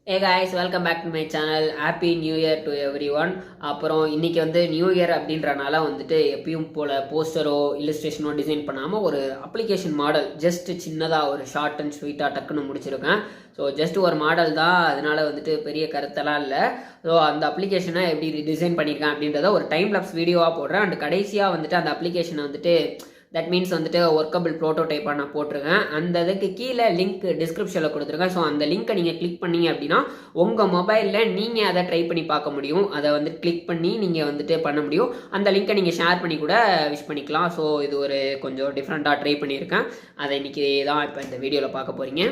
Hey guys, welcome back to my channel. Happy New Year to everyone. அப்புறம் இன்றைக்கி new year அப்படின்றனால எப்பயும் போல் போஸ்டரோ இல்லஸ்ட்ரேஷனோ design பண்ணாமல் ஒரு அப்ளிகேஷன் மாடல் ஜஸ்ட் சின்னதாக ஒரு ஷார்ட் அண்ட் ஸ்வீட்டாக டக்குன்னு முடிச்சிருக்கேன். ஸோ ஜஸ்ட் ஒரு மாடல் தான், அதனால் பெரிய கருத்தெல்லாம் இல்லை. ஸோ அந்த அப்ளிகேஷனை எப்படி டிசைன் பண்ணியிருக்கேன் அப்படின்றத ஒரு டைம் லாப்ஸ் வீடியோவாக போடுறேன். அண்ட் கடைசியாக அந்த அப்ளிகேஷனை தட் மீன்ஸ் ஒர்க்கபிள் ப்ரோட்டோடைப்பாக நான் போட்டிருக்கேன். அந்த இதுக்கு கீழே லிங்க் டிஸ்கிரிப்ஷனில் கொடுத்துருக்கேன். ஸோ அந்த லிங்க்கை நீங்கள் கிளிக் பண்ணீங்க அப்படின்னா உங்கள் மொபைலில் நீங்கள் அதை ட்ரை பண்ணி பார்க்க முடியும். அதை கிளிக் பண்ணி நீங்கள் பண்ண முடியும். அந்த லிங்க்கை நீங்கள் ஷேர் பண்ணி கூட விஷ் பண்ணிக்கலாம். ஸோ இது ஒரு கொஞ்சம் டிஃப்ரெண்ட்டாக ட்ரை பண்ணியிருக்கேன். அதை இன்றைக்கி தான் இப்போ இந்த வீடியோவில் பார்க்க போகிறீங்க.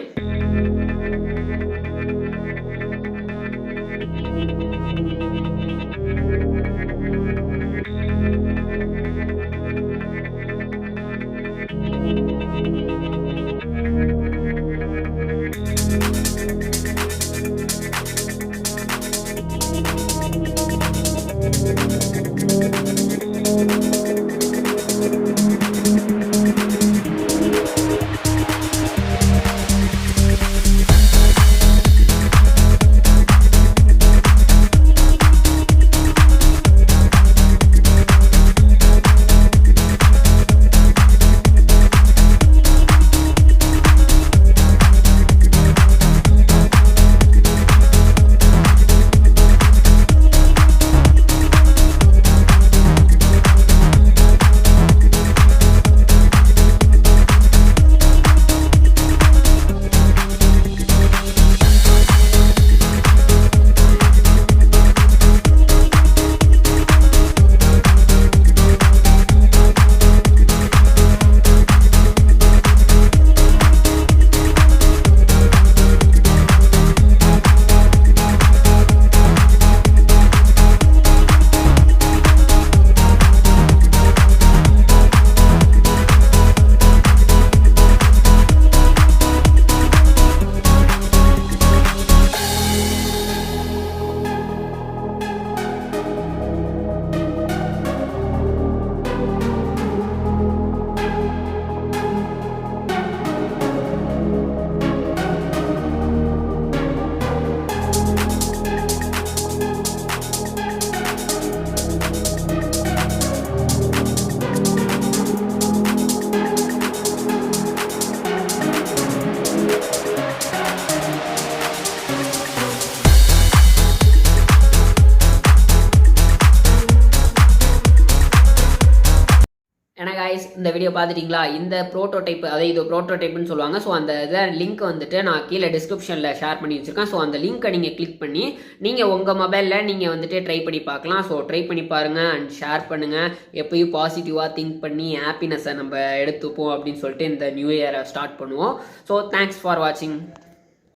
இந்த வீடியோ பார்த்துட்டிங்களா? இந்த ப்ரோட்டோடைப், அதாவது இது ப்ரோட்டோடைப்னு சொல்லுவாங்க. ஸோ அந்த இதை லிங்க் நான் கீழே டிஸ்கிரிப்ஷனில் ஷேர் பண்ணி வச்சுருக்கேன். ஸோ அந்த லிங்க்கை நீங்கள் கிளிக் பண்ணி நீங்கள் உங்கள் மொபைலில் நீங்கள் ட்ரை பண்ணி பார்க்கலாம். ஸோ ட்ரை பண்ணி பாருங்கள் அண்ட் ஷேர் பண்ணுங்கள். எப்பயும் பாசிட்டிவாக திங்க் பண்ணி ஹாப்பினஸை நம்ம எடுத்துப்போம் அப்படின்னு சொல்லிட்டு இந்த நியூ இயரை ஸ்டார்ட் பண்ணுவோம். ஸோ தேங்க்ஸ் ஃபார் வாட்சிங்.